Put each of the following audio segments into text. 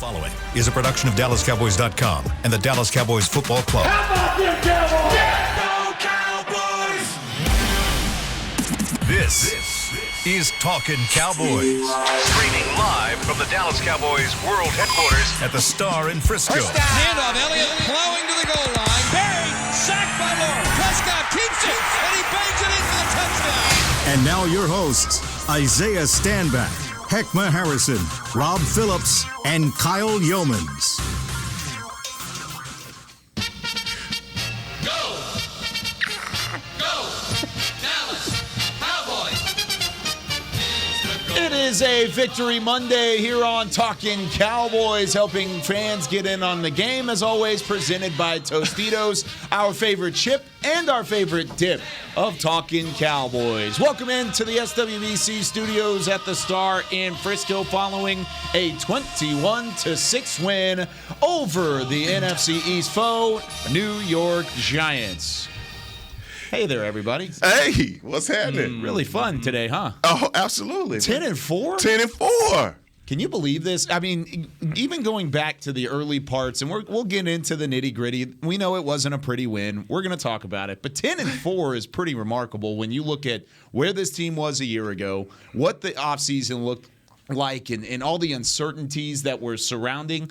following is a production of DallasCowboys.com and the Dallas Cowboys Football Club. How about them Cowboys? Yeah, go Cowboys! This is Talkin Cowboys. Streaming live from the Dallas Cowboys World Headquarters at the Star in Frisco. Handoff, Elliott plowing to the goal line. Barry, sacked by Lord. Prescott keeps it, and he bangs it in for the touchdown. And now your hosts, Isaiah Stanback, Heckma Harrison, Rob Phillips, and Kyle Yeomans. Go! Dallas Cowboys! It is a Victory Monday here on Talkin Cowboys, helping fans get in on the game, as always, presented by Tostitos, our favorite chip and our favorite dip of Talkin Cowboys. Welcome into the SWBC studios at the Star in Frisco following a 21-6 win over the NFC East foe, New York Giants. Hey there, everybody. Hey, what's happening? Really fun today, huh? Oh, absolutely. 10-4? 10-4. Can you believe this? I mean, even going back to the early parts, and we'll get into the nitty-gritty. We know it wasn't a pretty win. We're going to talk about it. But 10-4 is pretty remarkable when you look at where this team was a year ago, what the offseason looked like, and all the uncertainties that were surrounding.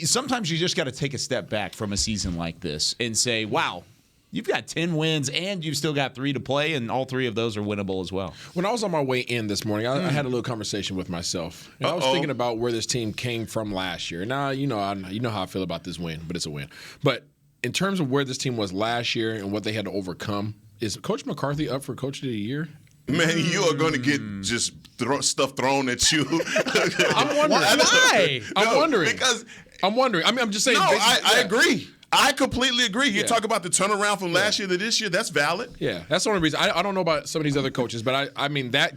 Sometimes you just got to take a step back from a season like this and say, wow, you've got 10 wins, and you've still got 3 to play, and all 3 of those are winnable as well. When I was on my way in this morning, I had a little conversation with myself. And I was thinking about where this team came from last year. Now, you know how I feel about this win, but it's a win. But in terms of where this team was last year and what they had to overcome, is Coach McCarthy up for Coach of the Year? Man, you are going to get just stuff thrown at you. I'm wondering. Why? I'm wondering. Because I'm wondering. I mean, I'm just saying. No, I agree. I completely agree. You talk about the turnaround from last year to this year. That's valid. Yeah, that's the only reason. I don't know about some of these other coaches, but I mean that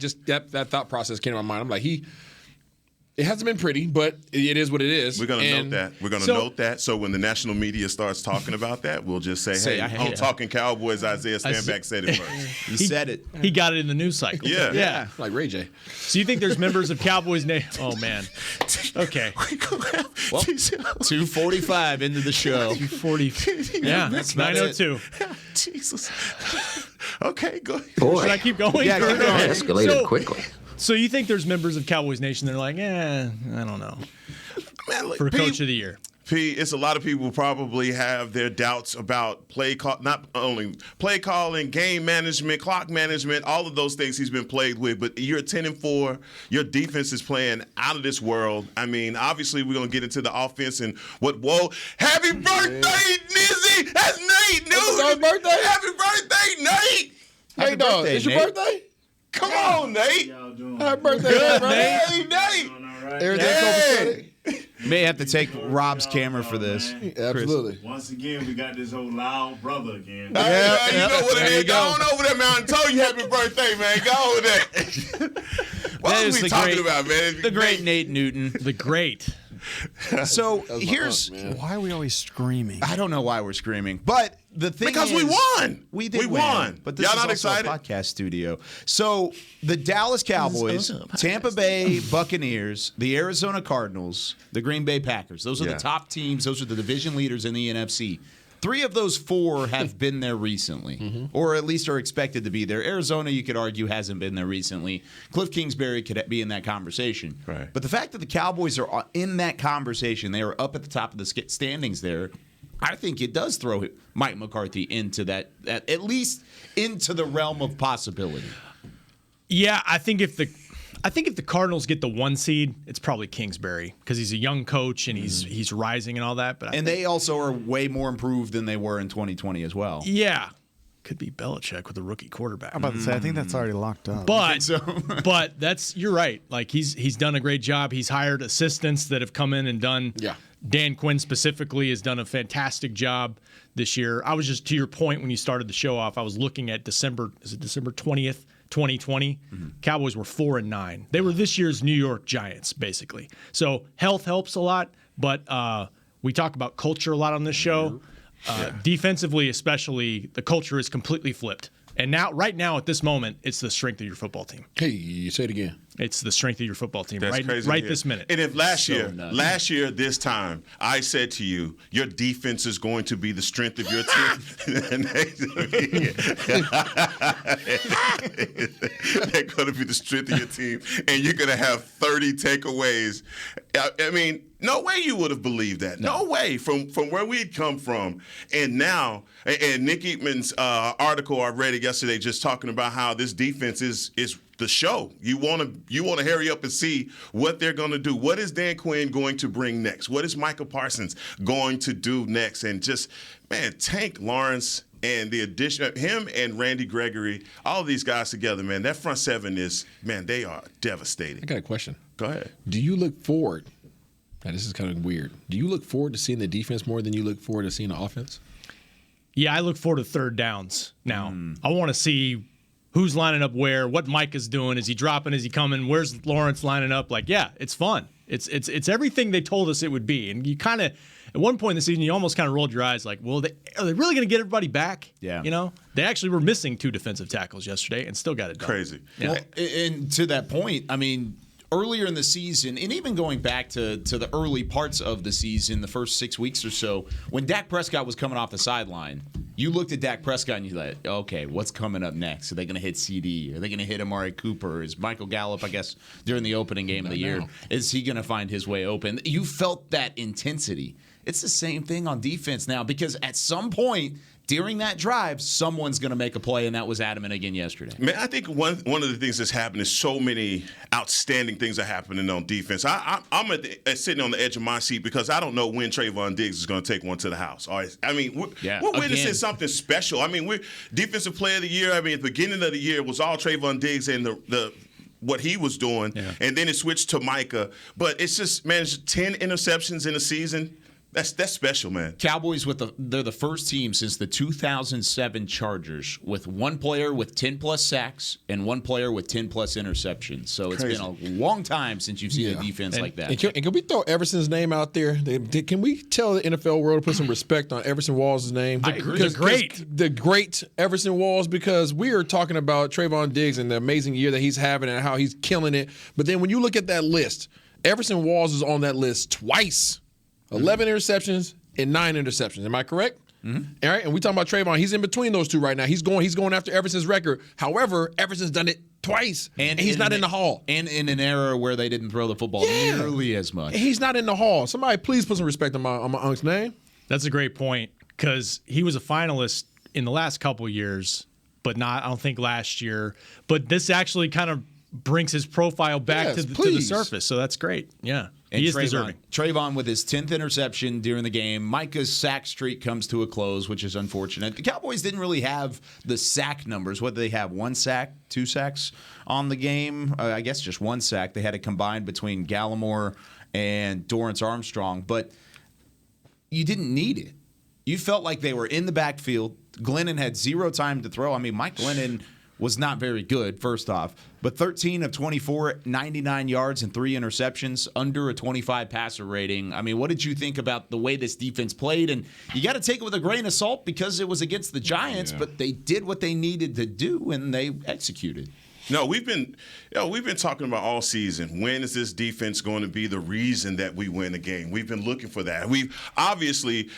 thought process came to my mind. I'm like, it hasn't been pretty, but it is what it is. We're going to note that. We're going to note that. So when the national media starts talking about that, we'll just say, hey, I'm talking Cowboys. Isaiah Stanback said it first. He said it. He got it in the news cycle. Yeah. Like Ray J. So you think there's members of Cowboys Oh, man. Okay. Well, 2:45 into the show. 2:40. Yeah, that's 9:02. Jesus. Okay, go ahead. Boy. Should I keep going? Yeah, keep going. Escalated quickly. So you think there's members of Cowboys Nation that are like, I don't know, Man, look, for Coach of the Year? It's a lot of people probably have their doubts about play call, not only play calling, game management, clock management, all of those things he's been plagued with. But you're 10-4. Your defense is playing out of this world. I mean, obviously we're gonna get into the offense and what. Whoa! Happy birthday, Nizzy! That's Nate, dude. Happy birthday! Happy birthday, Nate! Hey, dog, it's your birthday? Come on, Nate! Happy birthday, Nate! Hey, Nate! Everything May have to take Rob's camera for this. Absolutely. Once again, we got this old loud brother again. You know what it is. Go on over there, man. I told you happy birthday, man. Go over there. What That was is we the talking great- about, man? The great Nate Newton. The great. So here's Why are we always screaming? I don't know why we're screaming, but the thing Because is, we won. We did We win, won. but this Y'all is not also excited? a podcast studio. So the Dallas Cowboys, Tampa Bay Buccaneers, the Arizona Cardinals, the Green Bay Packers. Those are the top teams. Those are the division leaders in the NFC. 3 of those 4 have been there recently, or at least are expected to be there. Arizona, you could argue, hasn't been there recently. Cliff Kingsbury could be in that conversation. Right. But the fact that the Cowboys are in that conversation, they are up at the top of the standings there, I think it does throw Mike McCarthy into that at least into the realm of possibility. Yeah, I think if the Cardinals get the 1 seed, it's probably Kingsbury because he's a young coach and he's rising and all that. But they also are way more improved than they were in 2020 as well. Yeah, could be Belichick with a rookie quarterback. I'm about to say, I think that's already locked up. But but you're right. Like he's done a great job. He's hired assistants that have come in and done. Yeah. Dan Quinn specifically has done a fantastic job this year. I was just, to your point when you started the show off, I was looking at December 20th, 2020. Cowboys were 4-9. They were this year's New York Giants, basically. So health helps a lot, but we talk about culture a lot on this show. Defensively, especially, the culture is completely flipped. And right now, at this moment, it's the strength of your football team. Hey, you say it again. It's the strength of your football team That's crazy right this minute. And if last year this time, I said to you, your defense is going to be the strength of your team. They're going to be the strength of your team, and you're going to have 30 takeaways. I mean, no way you would have believed that. No way from where we'd come from. And now, and Nick Eatman's article I read it yesterday just talking about how this defense is the show. You want to hurry up and see what they're going to do. What is Dan Quinn going to bring next? What is Micah Parsons going to do next? And just, man, Tank Lawrence and the addition of him and Randy Gregory, all of these guys together, man, that front seven is, man, they are devastating. I got a question. Go ahead. Do you look forward? Now, this is kind of weird. Do you look forward to seeing the defense more than you look forward to seeing the offense? Yeah, I look forward to third downs now. I want to see who's lining up where, what Mike is doing. Is he dropping? Is he coming? Where's Lawrence lining up? Like, yeah, it's fun. It's everything they told us it would be. And you kind of, at one point in the season, you almost kind of rolled your eyes like, well, are they really going to get everybody back? Yeah. You know, they actually were missing 2 defensive tackles yesterday and still got it done. Crazy. Yeah. Well, and to that point, I mean, earlier in the season, and even going back to the early parts of the season, the first 6 weeks or so, when Dak Prescott was coming off the sideline, you looked at Dak Prescott and you're like, okay, what's coming up next? Are they going to hit CD? Are they going to hit Amari Cooper? Is Michael Gallup, I guess, during the opening game of the year, is he going to find his way open? You felt that intensity. It's the same thing on defense now, because at some point during that drive, someone's going to make a play, and that was adamant again yesterday. Man, I think one of the things that's happened is so many outstanding things are happening on defense. I'm sitting on the edge of my seat because I don't know when Trayvon Diggs is going to take one to the house. All right? I mean, we're witnessing something special. I mean, we're Defensive Player of the Year. I mean, at the beginning of the year, it was all Trayvon Diggs and the what he was doing, and then it switched to Micah. But it's just, man, it's 10 interceptions in a season. That's special, man. Cowboys they're the first team since the 2007 Chargers with one player with 10+ sacks and one player with 10+ interceptions. So it's been a long time since you've seen a defense like that. And can we throw Everson's name out there? Can we tell the NFL world to put some respect on Everson Walls' name? I agree. The great Everson Walls, because we are talking about Trayvon Diggs and the amazing year that he's having and how he's killing it. But then when you look at that list, Everson Walls is on that list twice. 11 interceptions and 9 interceptions. Am I correct? Mm-hmm. All right, and we talking about Trayvon. He's in between those two right now. He's going after Everson's record. However, Everson's done it twice, and he's not in the Hall. And in an era where they didn't throw the football nearly as much. He's not in the Hall. Somebody please put some respect on my unc's name. That's a great point, because he was a finalist in the last couple years, but not, I don't think, last year. But this actually kind of brings his profile back to the surface, so that's great. Yeah. And he is deserving. Trayvon with his 10th interception during the game. Micah's sack streak comes to a close, which is unfortunate. The Cowboys didn't really have the sack numbers. What did they have? 1 sack, 2 sacks on the game? I guess just 1 sack. They had it combined between Gallimore and Dorrance Armstrong. But you didn't need it. You felt like they were in the backfield. Glennon had 0 time to throw. I mean, Mike Glennon was not very good, first off. But 13 of 24, 99 yards and 3 interceptions, under a 25 passer rating. I mean, what did you think about the way this defense played? And you got to take it with a grain of salt because it was against the Giants, but they did what they needed to do, and they executed. No, we've been talking about all season. When is this defense going to be the reason that we win a game? We've been looking for that. We've obviously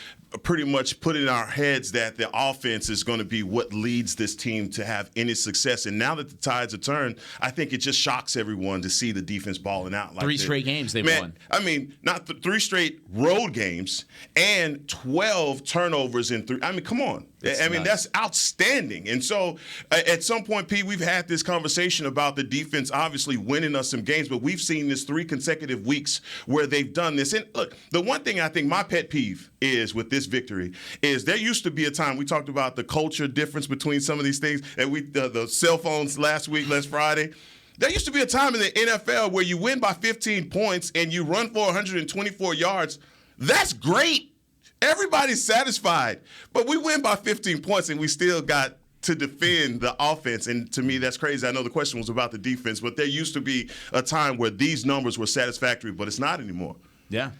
pretty much put in our heads that the offense is going to be what leads this team to have any success. And now that the tides are turned, I think it just shocks everyone to see the defense balling out like 3 straight games they've won. I mean, not 3 straight road games and 12 turnovers in 3. I mean, come on. That's outstanding. And so at some point, Pete, we've had this conversation about the defense obviously winning us some games, but we've seen this 3 consecutive weeks where they've done this. And look, the one thing I think my pet peeve is with this victory is there used to be a time, we talked about the culture difference between some of these things, and the cell phones last Friday. There used to be a time in the NFL where you win by 15 points and you run for 124 yards. That's great. Everybody's satisfied. But we win by 15 points and we still got to defend the offense. And to me, that's crazy. I know the question was about the defense, but there used to be a time where these numbers were satisfactory, but it's not anymore. Yeah.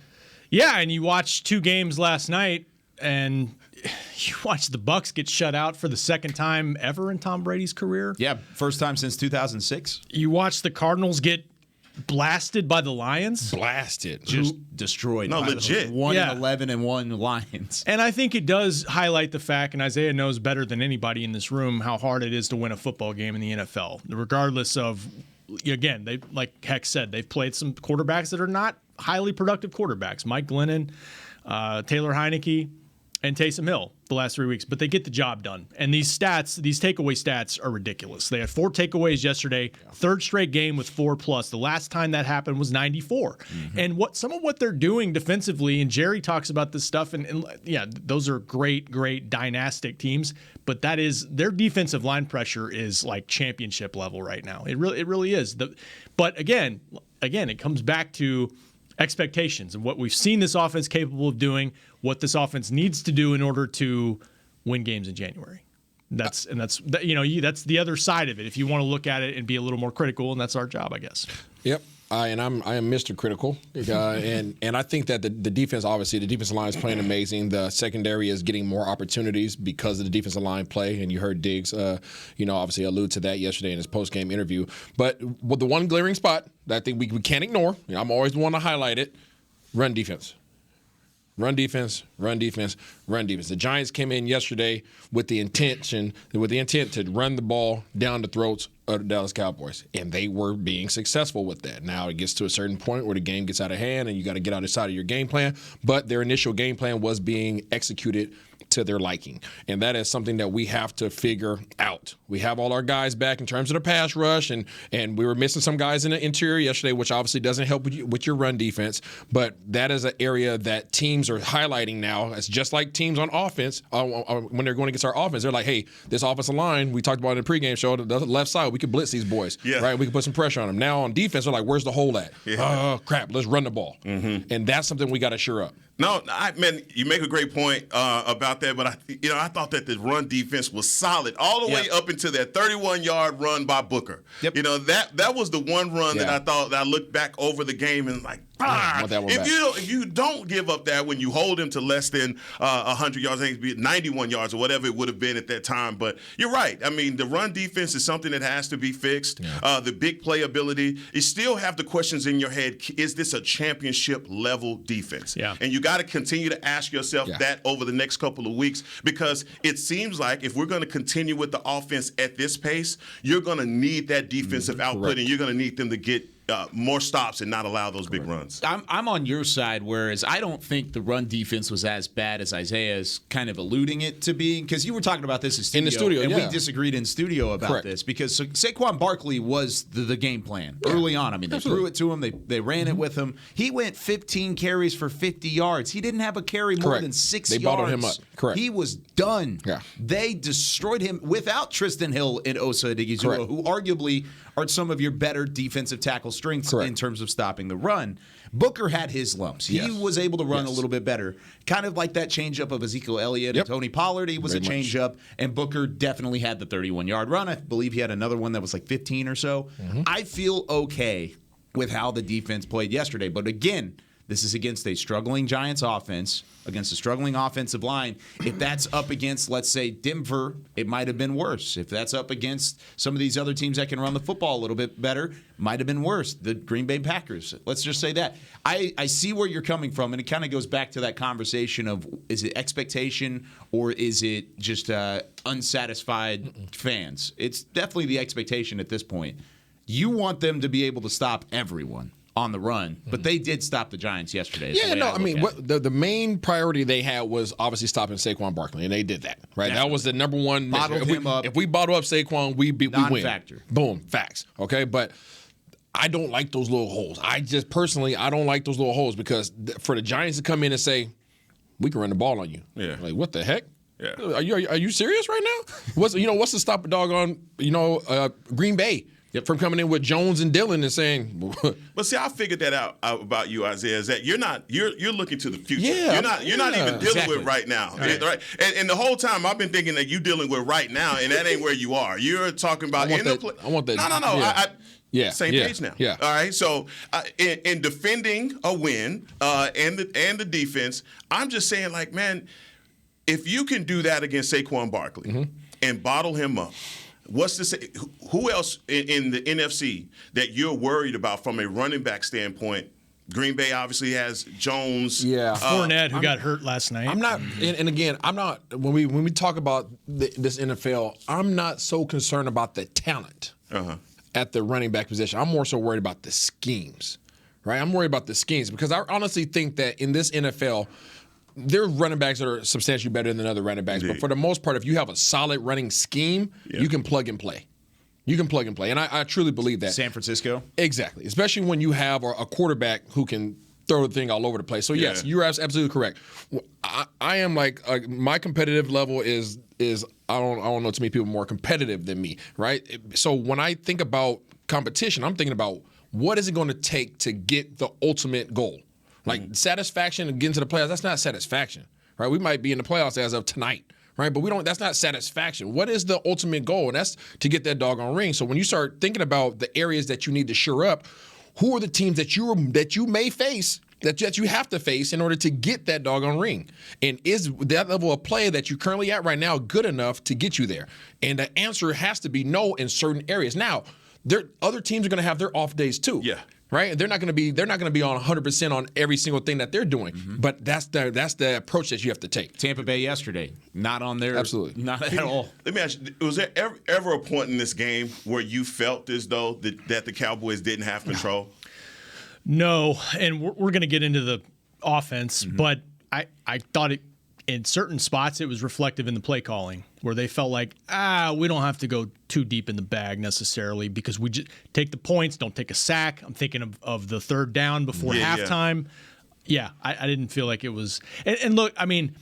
Yeah, and you watched 2 games last night. and you watch the Bucs get shut out for the second time ever in Tom Brady's career. Yeah, first time since 2006. You watch the Cardinals get blasted by the Lions. Blasted. Just destroyed. No, by legit. the 1-11 Yeah. and 1 Lions. And I think it does highlight the fact, and Isaiah knows better than anybody in this room, how hard it is to win a football game in the NFL. Regardless of, again, they, like Heck said, they've played some quarterbacks that are not highly productive quarterbacks. Mike Glennon, Taylor Heineke, and Taysom Hill the last 3 weeks, but they get the job done. And these stats, these takeaway stats are ridiculous. They had 4 takeaways yesterday, third straight game with 4+. The last time that happened was 94. And some of what they're doing defensively, and Jerry talks about this stuff, and yeah, those are great dynastic teams, but that is, their defensive line pressure is like championship level right now. It really is. But again, it comes back to expectations and what we've seen this offense capable of doing, what this offense needs to do in order to win games in January. That's the other side of it. If you want to look at it and be a little more critical, and that's our job, I guess. Yep. I am Mr. Critical, and I think that the defense, obviously, the defensive line is playing amazing. The secondary is getting more opportunities because of the defensive line play, and you heard Diggs, obviously allude to that yesterday in his post-game interview. But with the one glaring spot that I think we can't ignore, I'm always the one to highlight it: run defense. Run defense, run defense, run defense. The Giants came in yesterday with the intent to run the ball down the throats of the Dallas Cowboys, and they were being successful with that. Now it gets to a certain point where the game gets out of hand and you got to get outside of your game plan, but their initial game plan was being executed to their liking, and that is something that we have to figure out. We have all our guys back in terms of the pass rush, and we were missing some guys in the interior yesterday, which obviously doesn't help with your run defense, but that is an area that teams are highlighting now. It's just like teams on offense, when they're going against our offense, they're like, hey, this offensive line, we talked about in the pregame show, the left side, we could blitz these boys, right? We can put some pressure on them. Now on defense, they're like, where's the hole at? Oh, crap, let's run the ball. And that's something we got to shore up. No, man, you make a great point about that, but I thought that the run defense was solid all the way up into that 31-yard run by Booker. Yep. That was the one run that I thought that I looked back over the game and like, if you don't give up that when you hold him to less than 100 yards, I think it'd be 91 yards or whatever it would have been at that time. But you're right. I mean, the run defense is something that has to be fixed. The big playability. You still have the questions in your head. Is this a championship level defense? Yeah. And you got to continue to ask yourself that over the next couple of weeks, because it seems like if we're going to continue with the offense at this pace, you're going to need that defensive output, and you're going to need them to get more stops and not allow those big runs. I'm on your side, whereas I don't think the run defense was as bad as Isaiah is kind of alluding it to being, because you were talking about this in the studio, and we disagreed in studio about this, because Saquon Barkley was the game plan early on. I mean, they threw it to him, they ran it with him. He went 15 carries for 50 yards. He didn't have a carry more than 6 yards. They bottled him up. Correct. He was done. Yeah. They destroyed him without Tristan Hill and Osa Odighizuwa, who arguably are some of your better defensive tackle strengths in terms of stopping the run. Booker had his lumps. He was able to run a little bit better. Kind of like that changeup of Ezekiel Elliott and Tony Pollard. He was a changeup, and Booker definitely had the 31-yard run. I believe he had another one that was like 15 or so. I feel okay with how the defense played yesterday. But again, this is against a struggling Giants offense, against a struggling offensive line. If that's up against, let's say, Denver, it might have been worse. If that's up against some of these other teams that can run the football a little bit better, might have been worse. The Green Bay Packers. Let's just say that. I see where you're coming from, and it kind of goes back to that conversation of, is it expectation or is it just unsatisfied fans? It's definitely the expectation at this point. You want them to be able to stop everyone on the run, but they did stop the Giants yesterday. The main priority they had was obviously stopping Saquon Barkley, and they did that, right? Definitely. That was the number one. Bottled him up. If we bottle up Saquon, we win. Non-factor. Boom, facts. Okay, but I don't like those little holes. I don't like those little holes, because for the Giants to come in and say, we can run the ball on you. Yeah. Like, what the heck? Yeah. Are you serious right now? What's to stop a dog on Green Bay? From coming in with Jones and Dillon and saying, but see, I figured that out about you, Isaiah, is that you're looking to the future. You're not even dealing with right now. Right? And the whole time I've been thinking that you're dealing with right now, and that ain't where you are. You're talking about I want that. No. Same page now. Yeah. All right. So in defending a win and the defense, I'm just saying, like, man, if you can do that against Saquon Barkley and bottle him up, what's to say? Who else in the NFC that you're worried about from a running back standpoint? Green Bay obviously has Jones. Yeah, Fournette, who got hurt last night. I'm not, and again, I'm not. When we talk about this NFL, I'm not so concerned about the talent at the running back position. I'm more so worried about the schemes, right? I'm worried about the schemes because I honestly think that in this NFL, there are running backs that are substantially better than other running backs. But for the most part, if you have a solid running scheme, you can plug and play. You can plug and play. And I truly believe that. San Francisco? Exactly. Especially when you have a quarterback who can throw the thing all over the place. So, yes, you're absolutely correct. I am like, my competitive level is I don't know too many people more competitive than me, right? So when I think about competition, I'm thinking about what is it going to take to get the ultimate goal? Like satisfaction and getting to the playoffs, that's not satisfaction, right? We might be in the playoffs as of tonight. Right, but that's not satisfaction. What is the ultimate goal? And that's to get that doggone ring. So when you start thinking about the areas that you need to shore up, who are the teams that you may face, that you have to face in order to get that doggone ring? And is that level of play that you're currently at right now good enough to get you there? And the answer has to be no in certain areas. Now, other teams are going to have their off days too. Yeah. Right? They're not going to be on 100% on every single thing that they're doing. But that's the approach that you have to take. Tampa Bay yesterday, not on their absolutely not at all. Let me ask you: was there ever a point in this game where you felt as though that the Cowboys didn't have control? No, and we're going to get into the offense, but I thought it in certain spots it was reflective in the play calling where they felt like we don't have to go too deep in the bag necessarily because we just take the points, don't take a sack. I'm thinking of the third down before halftime. Yeah, I didn't feel like it was. And look, I mean,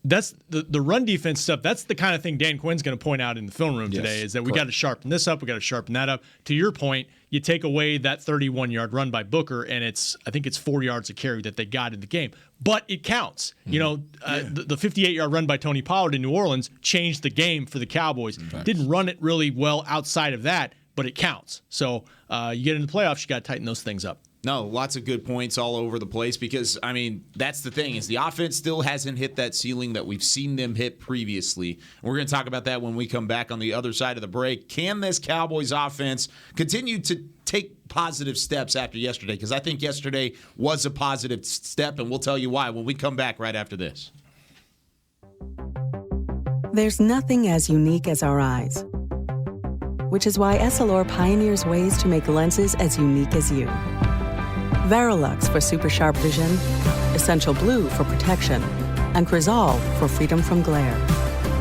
that's the run defense stuff. That's the kind of thing Dan Quinn's going to point out in the film room today is that we got to sharpen this up. We got to sharpen that up. To your point, you take away that 31-yard run by Booker, and I think it's 4 yards of carry that they got in the game. But it counts. You know, the 58-yard run by Tony Pollard in New Orleans changed the game for the Cowboys. Didn't run it really well outside of that, but it counts. So you get into the playoffs, you got to tighten those things up. No, lots of good points all over the place because, I mean, that's the thing is the offense still hasn't hit that ceiling that we've seen them hit previously. And we're going to talk about that when we come back on the other side of the break. Can this Cowboys offense continue to take positive steps after yesterday? Because I think yesterday was a positive step, and we'll tell you why when we come back right after this. There's nothing as unique as our eyes, which is why Essilor pioneers ways to make lenses as unique as you. Verilux for super sharp vision, Essential Blue for protection, and Crizal for freedom from glare.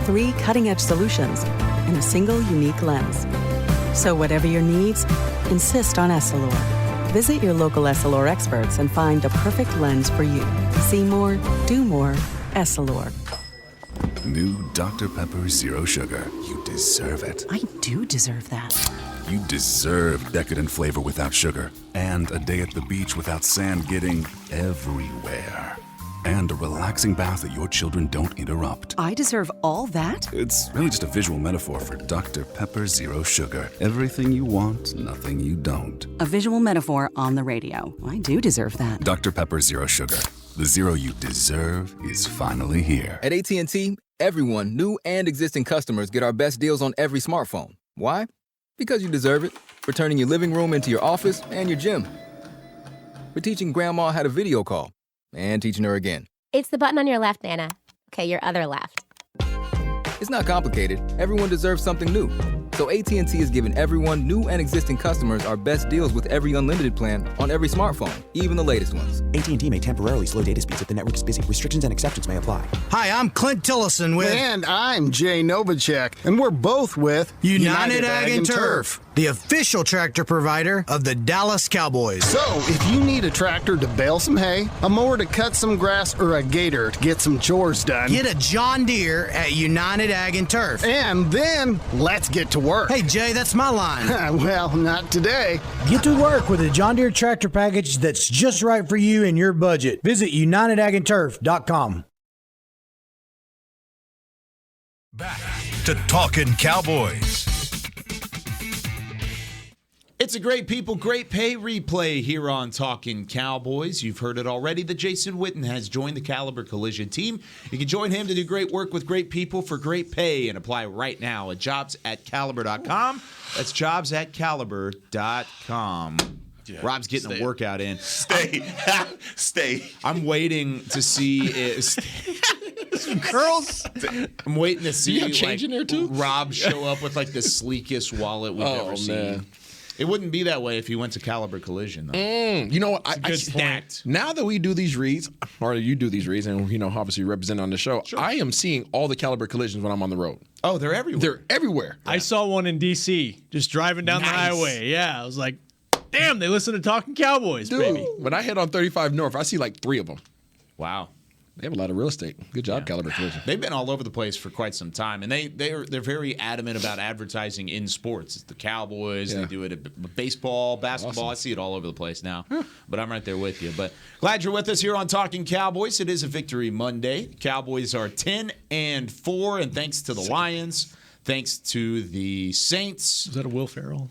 3 cutting-edge solutions in a single unique lens. So whatever your needs, insist on Essilor. Visit your local Essilor experts and find the perfect lens for you. See more, do more, Essilor. New Dr. Pepper Zero Sugar. You deserve it. I do deserve that. You deserve decadent flavor without sugar, and a day at the beach without sand getting everywhere, and a relaxing bath that your children don't interrupt. I deserve all that? It's really just a visual metaphor for Dr. Pepper Zero Sugar. Everything you want, nothing you don't. A visual metaphor on the radio. I do deserve that. Dr. Pepper Zero Sugar. The zero you deserve is finally here. At AT&T, everyone, new and existing customers, get our best deals on every smartphone. Why? Because you deserve it. For turning your living room into your office and your gym. For teaching Grandma how to video call. And teaching her again. It's the button on your left, Nana. Okay, your other left. It's not complicated. Everyone deserves something new. So AT&T is giving everyone, new and existing customers, our best deals with every unlimited plan on every smartphone, even the latest ones. AT&T may temporarily slow data speeds if the network is busy. Restrictions and exceptions may apply. Hi, I'm Clint Tillison with... And I'm Jay Novacek, and we're both with... United Ag and Turf, the official tractor provider of the Dallas Cowboys. So, if you need a tractor to bale some hay, a mower to cut some grass, or a gator to get some chores done... Get a John Deere at United Ag and Turf. And then, let's get to work. Hey, Jay, that's my line. Well, not today. Get to work with a John Deere tractor package that's just right for you and your budget. Visit UnitedAgAndTurf.com. Back to Talkin' Cowboys. It's a great people, great pay replay here on Talkin Cowboys. You've heard it already that Jason Witten has joined the Caliber Collision team. You can join him to do great work with great people for great pay and apply right now at jobs@caliber.com. That's jobs@caliber.com. Yeah, Rob's getting a workout in. Stay. I'm waiting to see some curls. I'm waiting to see change in there too? Rob show up with like the sleekest wallet we've ever seen. It wouldn't be that way if you went to Caliber Collision, though. You know what? I stacked. Now that we do these reads, or you do these reads, and obviously represent on the show, sure. I am seeing all the Caliber Collisions when I'm on the road. Oh, they're everywhere. They're everywhere. I saw one in D.C. just driving down the highway. Yeah, I was like, damn, they listen to Talkin Cowboys, baby. When I head on 35 North, I see like 3 of them. Wow. They have a lot of real estate. Good job, Caliber Collision. They've been all over the place for quite some time, and they're very adamant about advertising in sports. It's the Cowboys. They do it at baseball, basketball. Awesome. I see it all over the place now, but I'm right there with you. But glad you're with us here on Talkin Cowboys. It is a Victory Monday. Cowboys are 10-4, and thanks to the Lions, thanks to the Saints. Is that a Will Ferrell?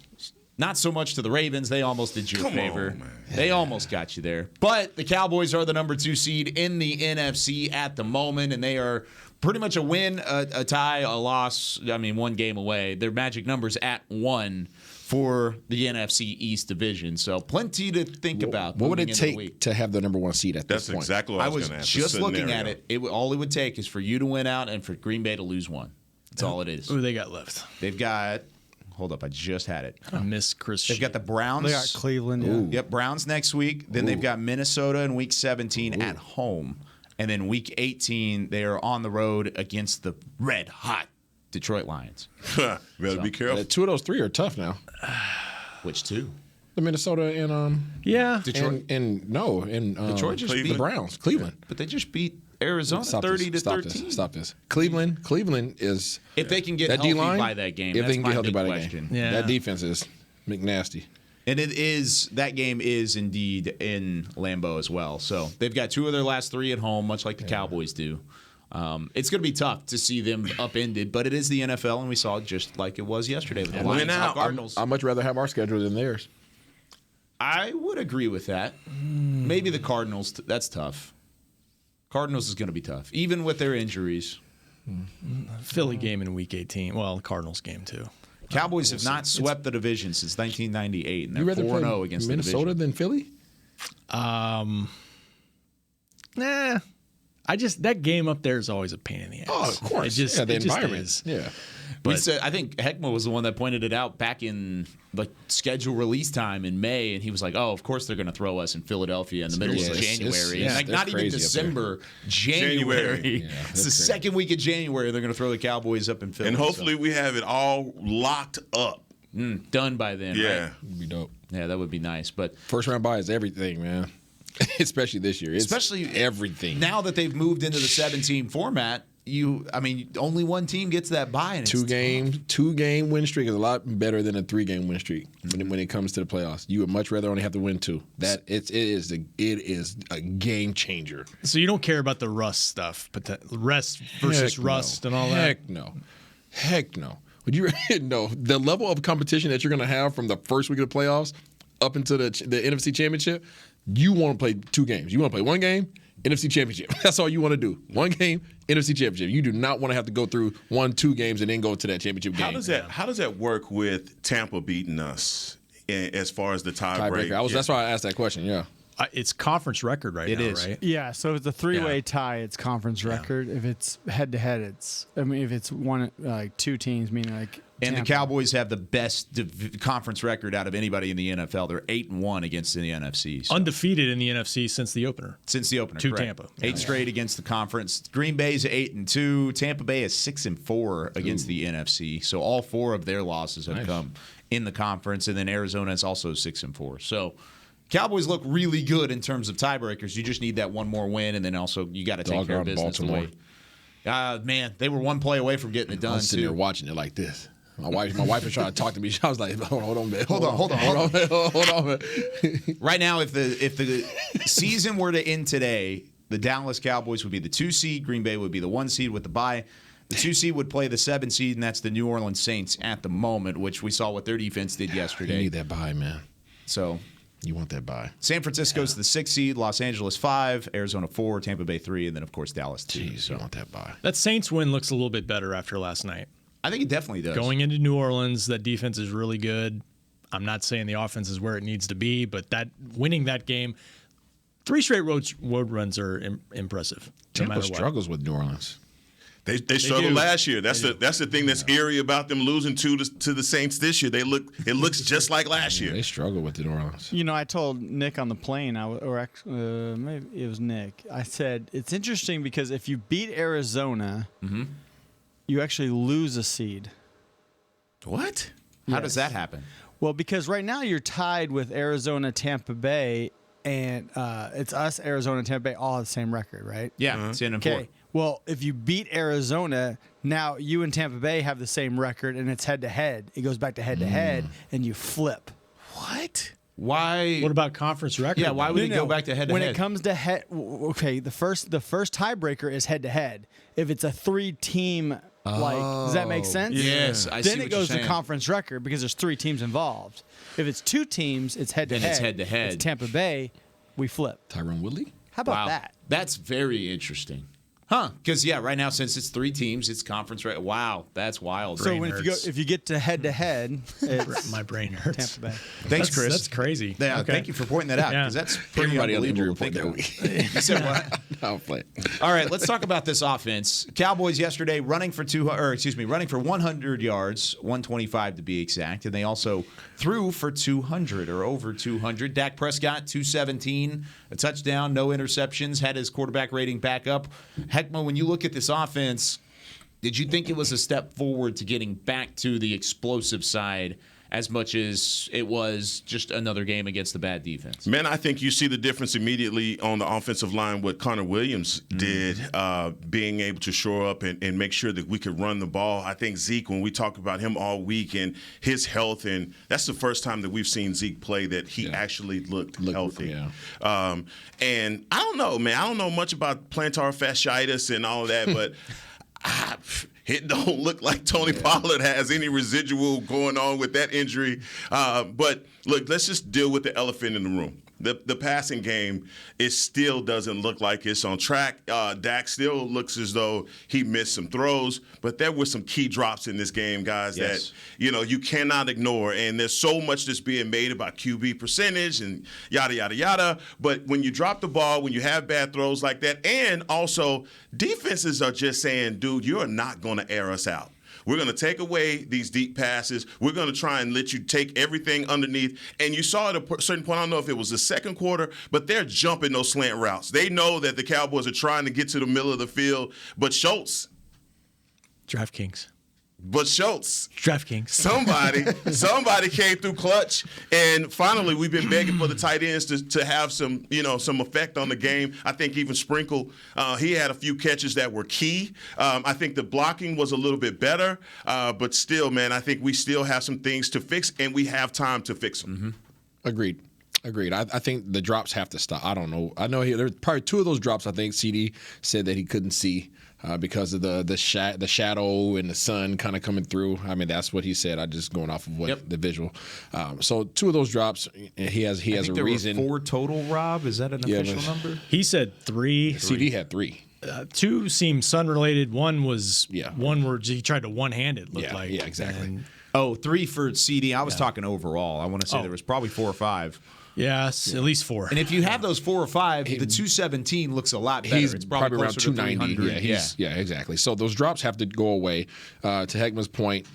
Not so much to the Ravens. They almost did you a favor. They almost got you there. But the Cowboys are the number 2 seed in the NFC at the moment, and they are pretty much a win, a tie, a loss. I mean, 1 game away. Their magic number's at 1 for the NFC East division. So plenty to think about. What would it take to have the number 1 seed at this point? That's exactly what I was going to ask. Just looking at it, all it would take is for you to win out and for Green Bay to lose 1. That's all it is. Who they got left? They've got... Hold up, I just had it. I miss Chris. They've got the Browns. They got Cleveland. Yeah. Yep, Browns next week. Then they've got Minnesota in Week 17 at home. And then Week 18, they are on the road against the red-hot Detroit Lions. Better be careful. 2 of those 3 are tough now. Which 2? The Minnesota and Detroit. Detroit just beat the Browns. Cleveland. But they just beat Arizona 30-13. Stop this. Cleveland is if they can get that healthy D-line, by that game. If they can get healthy by question. that game, that defense is McNasty. And that game is indeed in Lambeau as well. So they've got 2 of their last 3 at home, much like the Cowboys do. It's going to be tough to see them upended, but it is the NFL, and we saw it just like it was yesterday with the Lions and Cardinals. I'd much rather have our schedule than theirs. I would agree with that. Maybe the Cardinals. That's tough. Cardinals is going to be tough, even with their injuries. Philly game in Week 18. Well, the Cardinals game too. Cowboys have not swept the division since 1998, and they're 4-0 against Minnesota the division. than Philly? Nah. That game up there is always a pain in the ass. Oh, of course. The environment. Yeah. I think Heckma was the one that pointed it out back in the schedule release time in May, and he was like, "Oh, of course they're going to throw us in Philadelphia in the middle of January, not even December, January. It's the second week of January. They're going to throw the Cowboys up in Philly, and hopefully we have it all locked up, done by then. Yeah, right? Would be dope. Yeah, that would be nice. But first round bye is everything, man. Especially this year. Especially everything. Now that they've moved into the 7-team format, only one team gets that bye. And 2-game win streak is a lot better than a 3-game win streak when it comes to the playoffs. You would much rather only have to win 2. It is a game changer. So you don't care about the rust stuff, but the rest versus rust and all that? Heck no. Would you no? The level of competition that you're going to have from the first week of the playoffs up into the NFC Championship, you want to play 2 games. You want to play 1 game, NFC Championship. That's all you want to do. 1 game, NFC Championship. You do not want to have to go through 1-2 games and then go to that championship game. How does that work with Tampa beating us as far as the tiebreaker? That's why I asked that question. Yeah. It's conference record right now, right? Yeah, so if it's a 3-way tie, it's conference record. If it's head-to-head, if it's 2 teams, meaning like And Tampa. the Cowboys have the best conference record out of anybody in the NFL. They're 8-1 against the NFC. So. Undefeated in the NFC since the opener. To correct. Tampa. 8 straight against the conference. Green Bay's 8-2. Tampa Bay is 6-4 against the NFC. So all 4 of their losses have come in the conference, and then Arizona is also 6-4. So Cowboys look really good in terms of tiebreakers. You just need that one more win, and then also you got to take care of business. Man, they were 1 play away from getting it done. I was sitting there watching it like this. My wife was trying to talk to me. I was like, hold on, man. Hold on. Man. Right now, if the season were to end today, the Dallas Cowboys would be the 2 seed. Green Bay would be the 1 seed with the bye. The 2 seed would play the 7 seed, and that's the New Orleans Saints at the moment, which we saw what their defense did yesterday. You need that bye, man. So you want that bye. San Francisco's the 6 seed, Los Angeles 5, Arizona 4, Tampa Bay 3, and then, of course, Dallas 2. Jeez, you want that bye. That Saints win looks a little bit better after last night. I think it definitely does. Going into New Orleans, that defense is really good. I'm not saying the offense is where it needs to be, but winning that game, 3 straight road runs are impressive. Tampa struggles with New Orleans. They struggled last year. That's the thing that's eerie about them losing to the Saints this year. It looks just like last year. They struggle with the New Orleans. You know, I told Nick on the plane, maybe it was Nick. I said it's interesting because if you beat Arizona, you actually lose a seed. What? How does that happen? Well, because right now you're tied with Arizona, Tampa Bay, and it's us, Arizona, and Tampa Bay, all have the same record, right? Yeah, it's 10 and 4. Well, if you beat Arizona, now you and Tampa Bay have the same record, and it's head-to-head. It goes back to head-to-head, and you flip. What? Why? What about conference record? Yeah, why would it go back to head-to-head? When it comes to head, okay, the first tiebreaker is head-to-head. If it's a 3-team, does that make sense? Yes, I see Then what it goes you're to saying. conference record because there's 3 teams involved. If it's 2 teams, it's head-to-head. Then it's head-to-head. It's Tampa Bay, we flip. Tyrone Woodley? How about that? That's very interesting. Huh? Because right now since it's 3 teams, it's conference. Wow, that's wild. So if you get to head-to-head, it's my brain hurts. Tampa Bay. Thanks, Chris. That's crazy. Yeah, Okay. thank you for pointing that out because that's pretty Everybody on the injury unbelievable. report to that think about. You said what? I'll play. All right, let's talk about this offense. Cowboys yesterday running for 100 yards, 125 to be exact, and they also threw for 200 or over 200. Dak Prescott 217, a touchdown, no interceptions, had his quarterback rating back up. Heckma, when you look at this offense, did you think it was a step forward to getting back to the explosive side as much as it was just another game against the bad defense? Man, I think you see the difference immediately on the offensive line what Connor Williams did, being able to shore up and make sure that we could run the ball. I think Zeke, when we talk about him all week and his health, and that's the first time that we've seen Zeke play that he actually looked healthy. And I don't know, man. I don't know much about plantar fasciitis and all of that, but it don't look like Tony Pollard has any residual going on with that injury. But look, let's just deal with the elephant in the room. The passing game, it still doesn't look like it's on track. Dak still looks as though he missed some throws, but there were some key drops in this game, guys, that you cannot ignore. And there's so much that's being made about QB percentage and yada, yada, yada. But when you drop the ball, when you have bad throws like that, and also defenses are just saying, dude, you're not going to air us out. We're going to take away these deep passes. We're going to try and let you take everything underneath. And you saw at a certain point, I don't know if it was the second quarter, but they're jumping those slant routes. They know that the Cowboys are trying to get to the middle of the field. But Schultz. DraftKings. But Schultz. DraftKings. Somebody came through clutch. And finally, we've been begging for the tight ends to have some effect on the game. I think even Sprinkle, he had a few catches that were key. I think the blocking was a little bit better. But still, man, I think we still have some things to fix, and we have time to fix them. Agreed. I think the drops have to stop. I don't know. I know there were probably 2 of those drops. I think CD said that he couldn't see because of the shadow and the sun kind of coming through. I mean, that's what he said. I just going off of what the visual. So 2 of those drops, he has a reason. Were 4 total, Rob. Is that an official number? He said 3. CD had 3. 2 seemed sun-related. One was one where he tried to one-hand it, looked like. Yeah, exactly. And 3 for CD. I was talking overall. I want to say there was probably 4 or 5. Yes, at least 4. And if you have those 4 or 5, the 217 looks a lot better. He's It's probably around closer to 290. 300. Yeah, exactly. So those drops have to go away. To Heckman's point,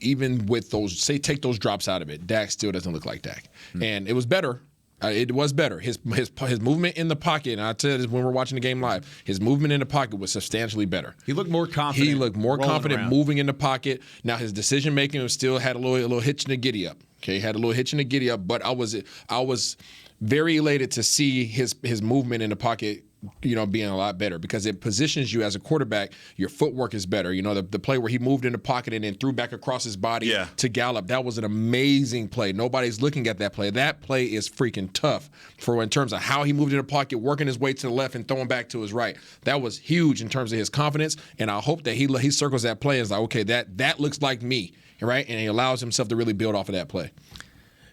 even with those, take those drops out of it, Dak still doesn't look like Dak. And it was better. It was better. His movement in the pocket, and I tell you this when we're watching the game live, his movement in the pocket was substantially better. He looked more confident. He looked more confident around. moving in the pocket. Now his decision making still had a little hitch in the giddy up. Okay, had a little hitch in the giddy up, but I was very elated to see his movement in the pocket, being a lot better because it positions you as a quarterback. Your footwork is better. The play where he moved in the pocket and then threw back across his body to Gallup, that was an amazing play. Nobody's looking at that play. That play is freaking tough in terms of how he moved in the pocket, working his way to the left and throwing back to his right. That was huge in terms of his confidence, and I hope that he circles that play and is like, okay, that looks like me, right? And he allows himself to really build off of that play.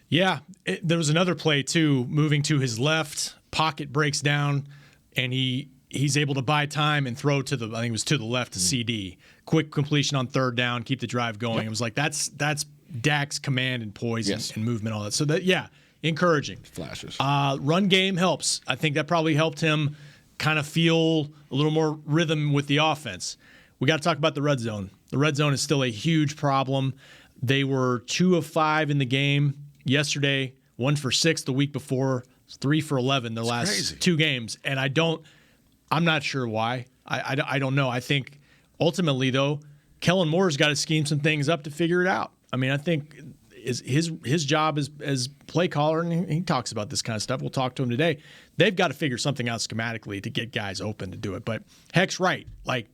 Yeah, there was another play, too, moving to his left, pocket breaks down, and he's able to buy time and throw to the left to CD. Quick completion on third down, keep the drive going. Yep. It was like that's Dak's command and poise and movement, all that. So encouraging. Flashes. Run game helps. I think that probably helped him kind of feel a little more rhythm with the offense. We got to talk about the red zone. The red zone is still a huge problem. They were 2 of 5 in the game yesterday, 1 for 6 the week before. 3 for 11 the last 2 games, and I'm not sure why. I don't know. I think ultimately though, Kellen Moore's got to scheme some things up to figure it out. I mean, I think his job as play caller, and he talks about this kind of stuff. We'll talk to him today. They've got to figure something out schematically to get guys open to do it. But Heck's right. Like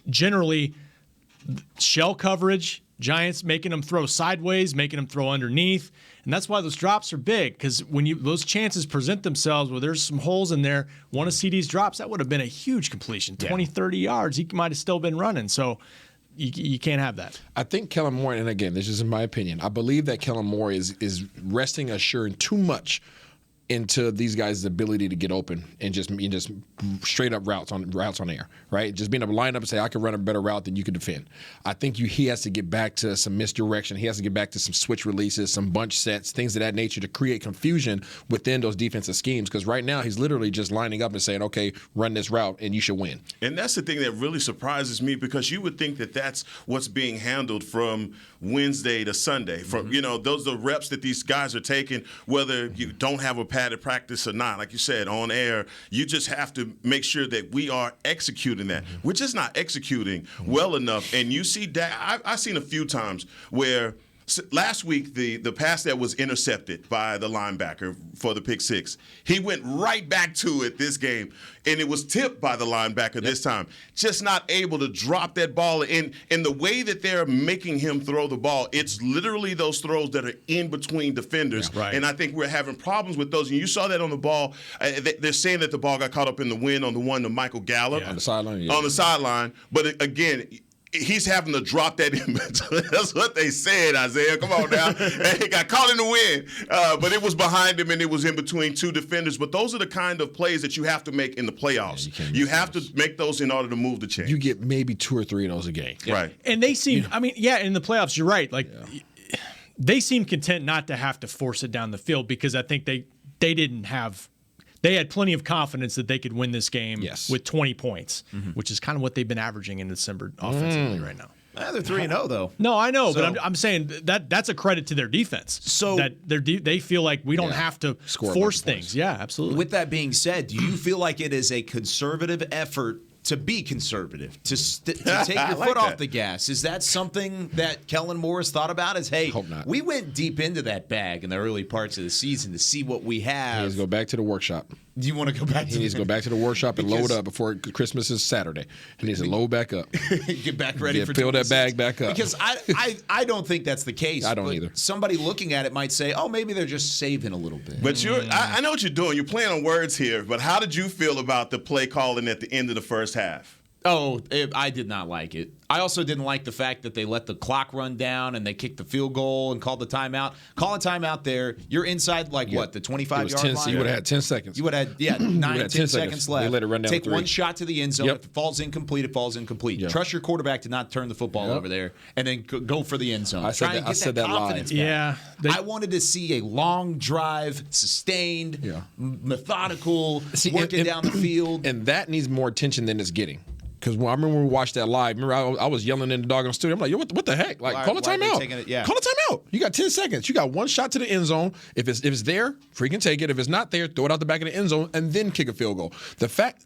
generally, shell coverage. Giants making them throw sideways, making them throw underneath. And that's why those drops are big, because when those chances present themselves where there's some holes in there, one of CD's drops, that would have been a huge completion, 20, 30 yards. He might have still been running. So you can't have that. I think Kellen Moore, and again, this is in my opinion, I believe that Kellen Moore is resting assured too much into these guys' ability to get open and just straight up routes on air, right? Just being able to line up and say, I can run a better route than you can defend. I think he has to get back to some misdirection. He has to get back to some switch releases, some bunch sets, things of that nature to create confusion within those defensive schemes. Because right now he's literally just lining up and saying, okay, run this route and you should win. And that's the thing that really surprises me, because you would think that that's what's being handled from Wednesday to Sunday. From those are the reps that these guys are taking, whether you don't have a padded practice or not. Like you said, on air, you just have to make sure that we are executing that. We're just not executing well enough. And you see that I've seen a few times where last week the pass that was intercepted by the linebacker for the pick six, he went right back to it this game, and it was tipped by the linebacker this time. Just not able to drop that ball. In the way that they're making him throw the ball, it's literally those throws that are in between defenders. Yeah, right. And I think we're having problems with those. And you saw that on the ball. They're saying that the ball got caught up in the wind on the one to Michael Gallup. On the sideline. Yeah. On the sideline. But again, he's having to drop that in between. That's what they said, Isaiah. Come on now. He got caught in the wind, but it was behind him and it was in between 2 defenders. But those are the kind of plays that you have to make in the playoffs. Yeah, you have to make those in order to move the chain. You get maybe 2 or 3 of those a game. Yeah. Right. And they seem, in the playoffs, you're right. Like, they seem content not to have to force it down the field, because I think they didn't have – they had plenty of confidence that they could win this game with 20 points, which is kind of what they've been averaging in December offensively right now. They're 3-0 though. No, I know, but I'm saying that's a credit to their defense. So that they feel like we don't have to force things. Yeah, absolutely. With that being said, do you feel like it is a conservative effort to be conservative, to take your foot off the gas? Is that something that Kellen Moore has thought about? Is, hey, we went deep into that bag in the early parts of the season to see what we have. He needs to go back to the workshop. Do you want to go back to He needs to go back to the workshop and load up before Christmas is Saturday. He needs to load back up. Get back ready for fill that bag back up. Because I don't think that's the case. I don't either. Somebody looking at it might say, oh, maybe they're just saving a little bit. But I know what you're doing. You're playing on words here. But how did you feel about the play calling at the end of the first half? Oh, I did not like it. I also didn't like the fact that they let the clock run down and they kicked the field goal and called the timeout. Call a timeout there. You're inside, the 25-yard line? You would have had 10 seconds. You would have had, 9 or 10 seconds left. They let it run down. Take 3. one shot to the end zone. If it falls incomplete, it falls incomplete. Yep. Trust your quarterback to not turn the football over there, and then go for the end zone. I said that confidence live. Back. I wanted to see a long drive, sustained, methodical, working down the field. And that needs more attention than it's getting. Because I remember when we watched that live, I was yelling in the doggone studio. I'm like, yo, what the heck? Like, call a timeout. Call a timeout. You got 10 seconds. You got one shot to the end zone. If it's there, freaking take it. If it's not there, throw it out the back of the end zone and then kick a field goal. The fact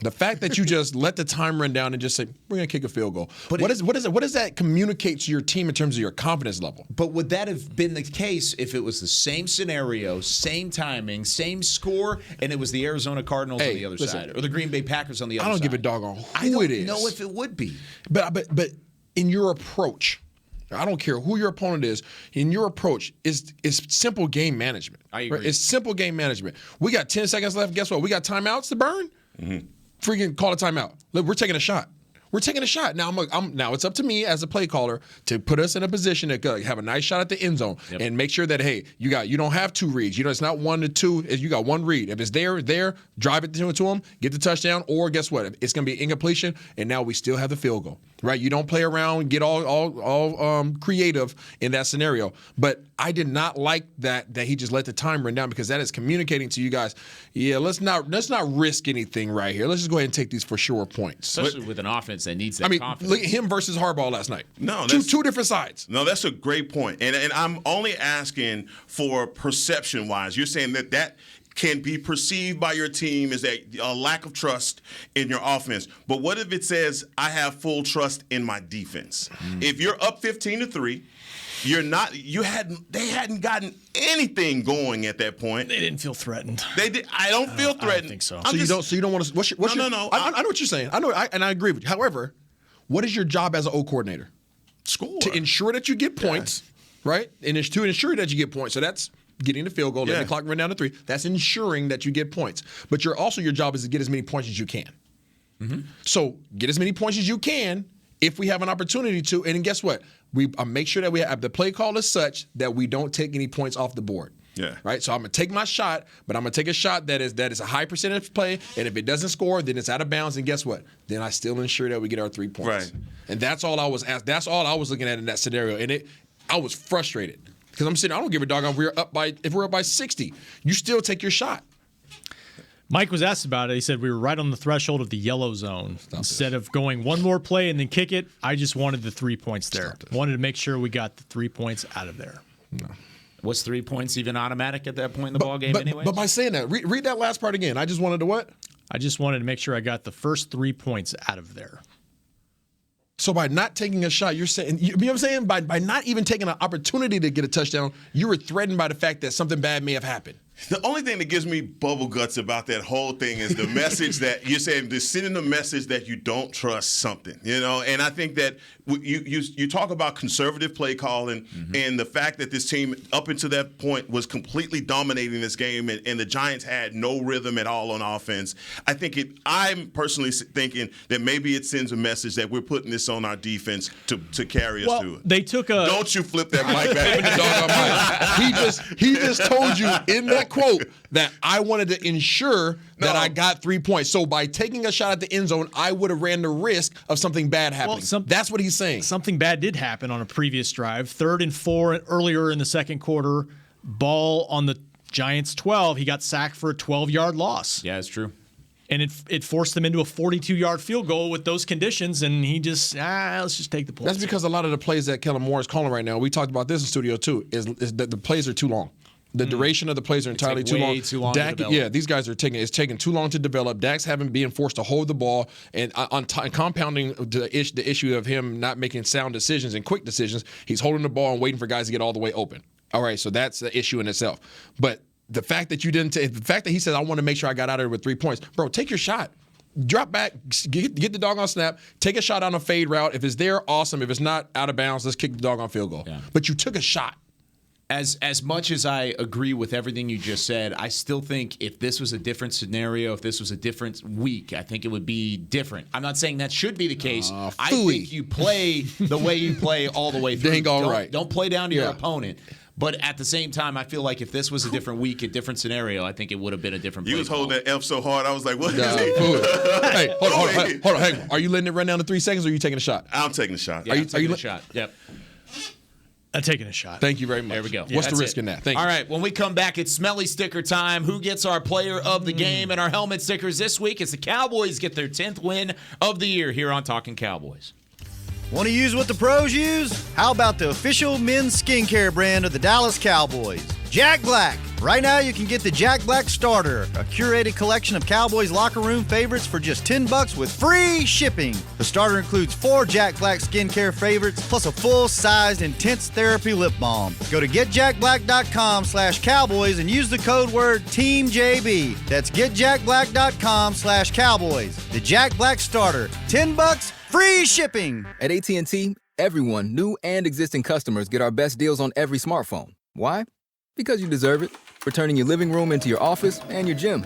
The fact that you just let the time run down and just say, we're going to kick a field goal. But what does that communicate to your team in terms of your confidence level? But would that have been the case if it was the same scenario, same timing, same score, and it was the Arizona Cardinals on the other side or the Green Bay Packers on the other side? I don't give a doggone who it is. I don't know if it would be. But in your approach, I don't care who your opponent is. In your approach, is simple game management. I agree. Right? It's simple game management. We got 10 seconds left. Guess what? We got timeouts to burn. Freaking call a timeout. Look, we're taking a shot. We're taking a shot. Now now it's up to me as a play caller to put us in a position to have a nice shot at the end zone and make sure that, hey, you don't have 2 reads. It's not 1 to 2. You got 1 read. If it's there, drive it to him, get the touchdown, or guess what? It's going to be incompletion, and now we still have the field goal. Right? You don't play around, get all creative in that scenario. But I did not like that he just let the time run down, because that is communicating to you guys, let's not risk anything right here. Let's just go ahead and take these for sure points. Especially with an offense that needs that confidence. Look at him versus Harbaugh last night. No, two different sides. No, that's a great point. And I'm only asking for perception-wise. You're saying that can be perceived by your team as a lack of trust in your offense. But what if it says, I have full trust in my defense? If you're up 15-3, they hadn't gotten anything going at that point. They didn't feel threatened. They did. I don't feel threatened. I don't think so. You don't want to. No. I know what you're saying. I know, and I agree with you. However, what is your job as an O coordinator? Score. To ensure that you get points, right? And it's to ensure that you get points. So that's getting the field goal, letting the clock run down to 3. That's ensuring that you get points. But your job is to get as many points as you can. So get as many points as you can if we have an opportunity to. And guess what? We make sure that we have the play call is such that we don't take any points off the board. Yeah. Right. So I'm gonna take my shot, but I'm gonna take a shot that is a high percentage play, and if it doesn't score, then it's out of bounds. And guess what? Then I still ensure that we get our 3 points. Right. And that's all I was asked. That's all I was looking at in that scenario. And I was frustrated because I'm sitting. I don't give a doggone if we're up by 60. You still take your shot. Mike was asked about it. He said we were right on the threshold of the yellow zone. Instead of going one more play and then kick it, I just wanted the 3 points there. Wanted to make sure we got the 3 points out of there. No. Was 3 points even automatic at that point in the ball game anyway? But by saying that, read that last part again. I just wanted to what? I just wanted to make sure I got the first 3 points out of there. So by not taking a shot, you're saying, you know what I'm saying? By not even taking an opportunity to get a touchdown, you were threatened by the fact that something bad may have happened. The only thing that gives me bubble guts about that whole thing is the message that you're saying, to sending the message that you don't trust something, And I think that you talk about conservative play calling and the fact that this team up until that point was completely dominating this game and the Giants had no rhythm at all on offense. I'm personally thinking that maybe it sends a message that we're putting this on our defense to carry us through it. They took Don't you flip that mic back. He just told you in that quote that I wanted to ensure that I got 3 points. So by taking a shot at the end zone, I would have ran the risk of something bad happening. That's what he's saying. Something bad did happen on a previous drive. 3rd and 4 earlier in the second quarter, ball on the Giants' 12. He got sacked for a 12-yard loss. Yeah, it's true. And it forced them into a 42-yard field goal with those conditions, and he just, let's just take the points. That's because a lot of the plays that Kellen Moore is calling right now, we talked about this in studio too, is that the plays are too long. The duration of the plays are entirely too long. Too long Dak, to develop. these guys are it's taking too long to develop. Dak's being forced to hold the ball, and compounding the issue of him not making sound decisions and quick decisions. He's holding the ball and waiting for guys to get all the way open. All right, so that's the issue in itself. But the fact that the fact that he says, I want to make sure I got out of there with 3 points, bro, take your shot. Drop back, get the doggone snap, take a shot on a fade route. If it's there, awesome. If it's not, out of bounds, let's kick the doggone field goal. Yeah. But you took a shot. As much as I agree with everything you just said, I still think if this was a different scenario, if this was a different week, I think it would be different. I'm not saying that should be the case. I think you play the way you play all the way through. Don't play down to your opponent. But at the same time, I feel like if this was a different week, a different scenario, I think it would have been a different play. You was holding that F so hard, I was like, what is he? Hey, hold on. Hang on. Are you letting it run down to 3 seconds, or are you taking a shot? I'm taking a shot. Yeah, I'm taking a shot. Yep. I'm taking a shot. Thank you very much. There we go. What's the risk in that? Thank you. All right, when we come back, it's Smelly Sticker time. Who gets our player of the game and our helmet stickers this week? It's the Cowboys get their 10th win of the year here on Talkin Cowboys. Want to use what the pros use? How about the official men's skincare brand of the Dallas Cowboys? Jack Black Right now, you can get the Jack Black Starter, a curated collection of Cowboys locker room favorites for just $10 with free shipping. The starter includes 4 Jack Black skincare favorites, plus a full-sized intense therapy lip balm. Go to getjackblack.com/Cowboys and use the code word TEAMJB. That's getjackblack.com/Cowboys. The Jack Black Starter, $10, free shipping. At AT&T, everyone, new and existing customers, get our best deals on every smartphone. Why? Because you deserve it. For turning your living room into your office and your gym.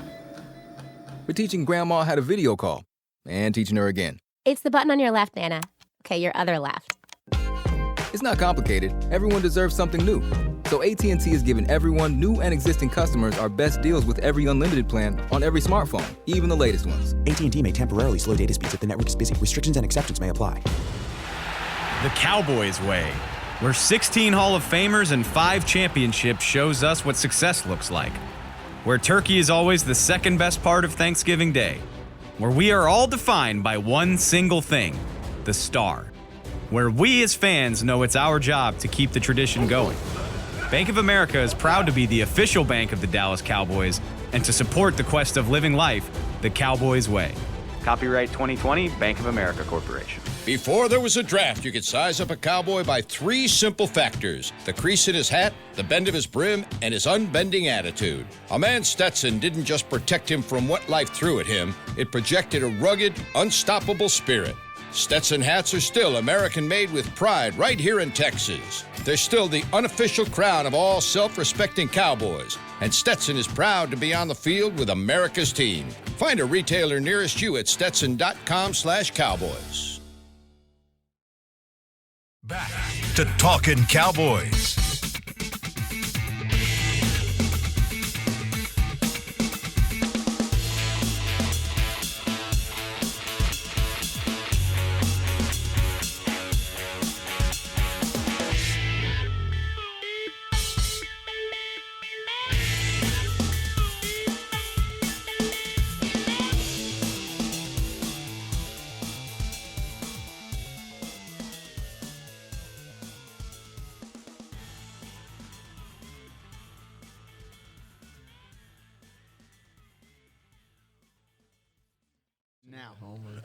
For teaching Grandma how to video call and teaching her again. It's the button on your left, Nana. Okay, your other left. It's not complicated. Everyone deserves something new. So AT&T is giving everyone, new and existing customers, our best deals with every unlimited plan on every smartphone, even the latest ones. AT&T may temporarily slow data speeds if the network is busy. Restrictions and exceptions may apply. The Cowboys way, where 16 Hall of Famers and 5 championships shows us what success looks like. Where turkey is always the second best part of Thanksgiving Day. Where we are all defined by one single thing, the star. Where we as fans know it's our job to keep the tradition going. Bank of America is proud to be the official bank of the Dallas Cowboys and to support the quest of living life the Cowboys way. Copyright 2020, Bank of America Corporation. Before there was a draft, you could size up a cowboy by 3 simple factors: the crease in his hat, the bend of his brim, and his unbending attitude. A man's Stetson didn't just protect him from what life threw at him, it projected a rugged, unstoppable spirit. Stetson hats are still American-made with pride right here in Texas. They're still the unofficial crown of all self-respecting cowboys, and Stetson is proud to be on the field with America's team. Find a retailer nearest you at stetson.com/cowboys. Back to Talkin' Cowboys.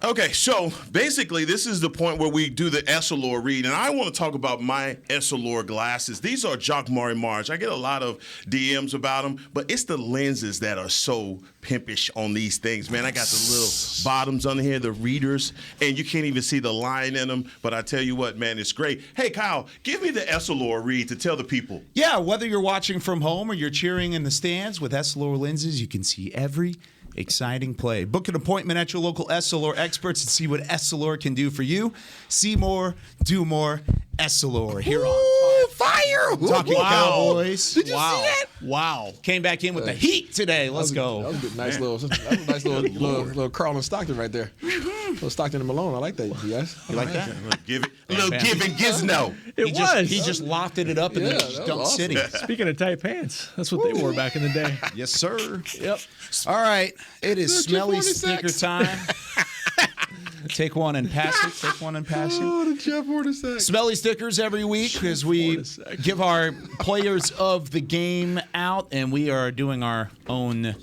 Okay, so basically this is the point where we do the Essilor read, and I want to talk about my Essilor glasses. These are Jacques Murray Marge. I get a lot of DMs about them, but it's the lenses that are so pimpish on these things, man. I got the little bottoms under here, the readers, and you can't even see the line in them, but I tell you what, man, it's great. Hey, Kyle, give me the Essilor read to tell the people. Yeah, whether you're watching from home or you're cheering in the stands, with Essilor lenses, you can see every exciting play. Book an appointment at your local Essilor experts and see what Essilor can do for you. See more, do more, Essilor. Here on Fire! Talking Cowboys. Did you see that? Wow. Came back in with the heat today. Let's go. That was a nice little Carl and Stockton right there. Little Stockton and Malone. I like that, you guys. You like that? Give it. Little give and gizno. He just lofted it up and then just dumped awesome. City. Speaking of tight pants, that's what they wore back in the day. Yes, sir. Yep. All right. It is smelly Jeff sticker time. Take one and pass it. Take one and pass it. Oh, the Jeff Hornacek. Smelly stickers every week as we give our players of the game out, and we are doing our own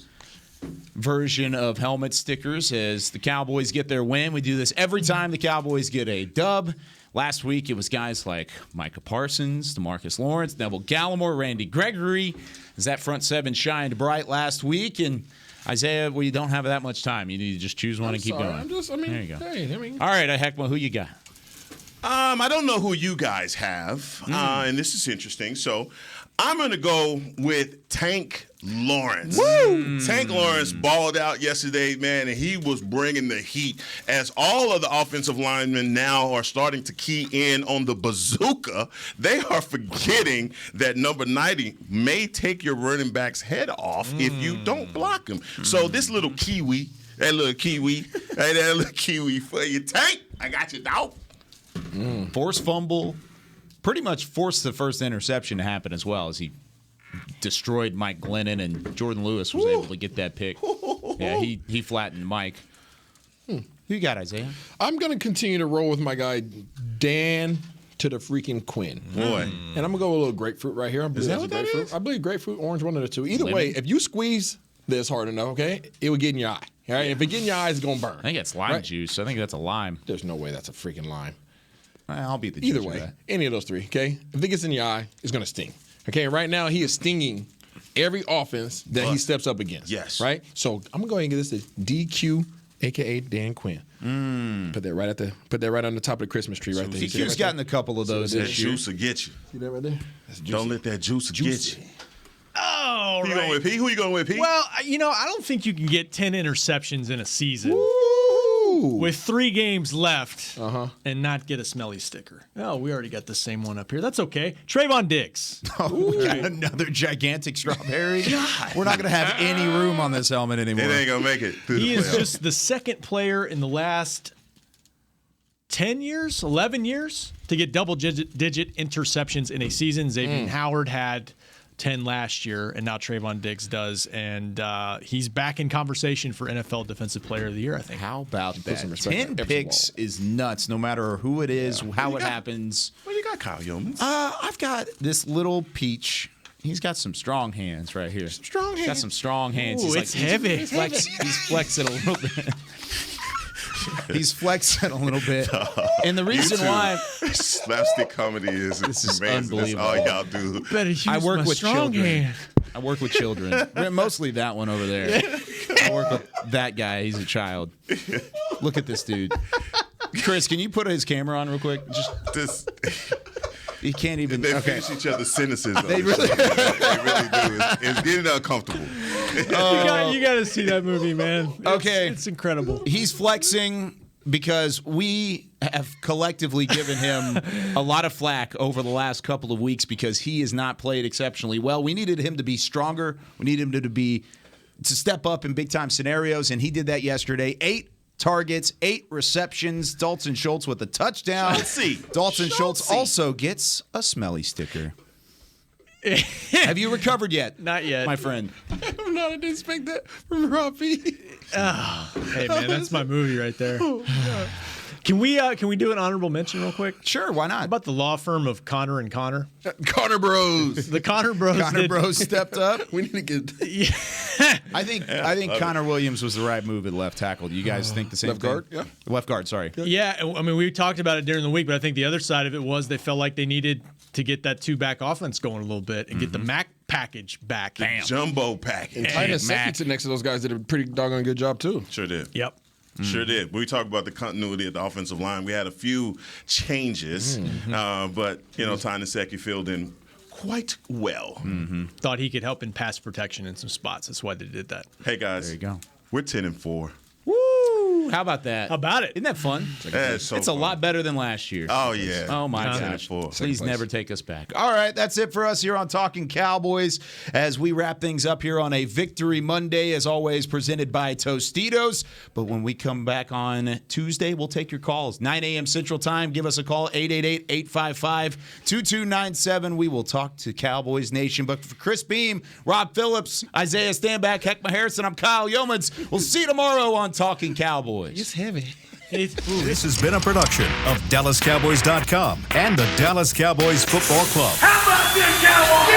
version of helmet stickers as the Cowboys get their win. We do this every time the Cowboys get a dub. Last week, it was guys like Micah Parsons, DeMarcus Lawrence, Neville Gallimore, Randy Gregory. As that front seven shined bright last week, and Isaiah, we don't have that much time. You need to just choose one and keep going. There you go. All right, Heckma, who you got? I don't know who you guys have, and this is interesting. So I'm going to go with Tank Lawrence. Woo! Tank Lawrence balled out yesterday, man, and he was bringing the heat as all of the offensive linemen now are starting to key in on the bazooka. They are forgetting that number 90 may take your running back's head off if you don't block him. So this little kiwi for you, Tank. I got you, dog. Forced fumble. Pretty much forced the first interception to happen as well as he destroyed Mike Glennon, and Jordan Lewis was able to get that pick. Yeah, he flattened Mike. Who you got, Isaiah? I'm going to continue to roll with my guy, Dan to the freaking Quinn. Boy. And I'm going to go with a little grapefruit right here. Is that what that is? I believe grapefruit, orange, one of the two. Either way, if you squeeze this hard enough, okay, it would get in your eye. All right? If it get in your eye, it's going to burn. I think it's lime juice. I think that's a lime. There's no way that's a freaking lime. I'll beat the juice. Either way, any of those three, okay? If it gets in your eye, it's going to sting. Okay, right now he is stinging every offense that he steps up against. Yes. Right? So I'm going to go ahead and give this to DQ, a.k.a. Dan Quinn. Put that right on the top of the Christmas tree right there. DQ's gotten a couple of those. That juice will get you. See that right there? Don't let that juice get you. Oh, Who you going with, P? Who you going with, P? Well, I don't think you can get 10 interceptions in a season with 3 games left and not get a smelly sticker. Oh, we already got the same one up here. That's okay. Trayvon Diggs. Another gigantic strawberry. We're not going to have any room on this helmet anymore. It ain't going to make it through He the is playoffs. just the second player in the last 10 years, 11 years to get double-digit interceptions in a season. Xavier Howard had 10 last year, and now Trayvon Diggs does, and he's back in conversation for NFL Defensive Player of the Year, I think. How about that? 10 picks is nuts, no matter who it is, how it happens. What do you got, Kyle Yeomans? I've got this little peach. He's got some strong hands right here. Strong hands. He's got some strong hands. Ooh, it's heavy. He's flexing a little bit. He's flexing a little bit. And the reason why slapstick comedy is amazing. That's all y'all do. I work with children. I work with children. Mostly that one over there. I work with that guy. He's a child. Look at this dude. Chris, can you put his camera on real quick? Just he can't even. They finish each other's sentences. They really do. It's getting uncomfortable. You got to see that movie, man. It's incredible. He's flexing because we have collectively given him a lot of flack over the last couple of weeks because he has not played exceptionally well. We needed him to be stronger. We needed him to step up in big-time scenarios, and he did that yesterday. 8 targets, 8 receptions. Dalton Schultz with a touchdown. Dalton Schultz also gets a smelly sticker. Have you recovered yet? Not yet, my friend. I'm not. I didn't expect that from Robbie. Hey man, that's my movie right there. Can we do an honorable mention real quick? Sure, why not? How about the law firm of Connor and Connor? Connor Bros. The Connor Bros. Connor Bros stepped up. We need to get. I think Connor Williams was the right move at left tackle. Do you guys think the same left thing? guard? Yeah. Left guard, sorry. Yeah, I mean, we talked about it during the week, but I think the other side of it was they felt like they needed to get that 2-back offense going a little bit and get the Mac package back. Bam. Jumbo package. And Titus Second next to those guys did a pretty doggone good job, too. Sure did. Yep. Sure did. We talked about the continuity of the offensive line. We had a few changes, but, Tynesecki filled in quite well. Thought he could help in pass protection in some spots. That's why they did that. Hey, guys. There you go. We're 10-4. Woo! How about that? How about it? Isn't that fun? It's a lot better than last year. Oh, yeah. Oh, my gosh. 10-4. Please never take us back. All right, that's it for us here on Talkin Cowboys as we wrap things up here on a Victory Monday, as always, presented by Tostitos. But when we come back on Tuesday, we'll take your calls. 9 a.m. Central Time. Give us a call, 888-855-2297. We will talk to Cowboys Nation. But for Chris Beam, Rob Phillips, Isaiah Stanback, Heckma Harrison, I'm Kyle Yeomans. We'll see you tomorrow on Talkin Cowboys. It's heavy. This has been a production of DallasCowboys.com and the Dallas Cowboys Football Club. How about this, Cowboys?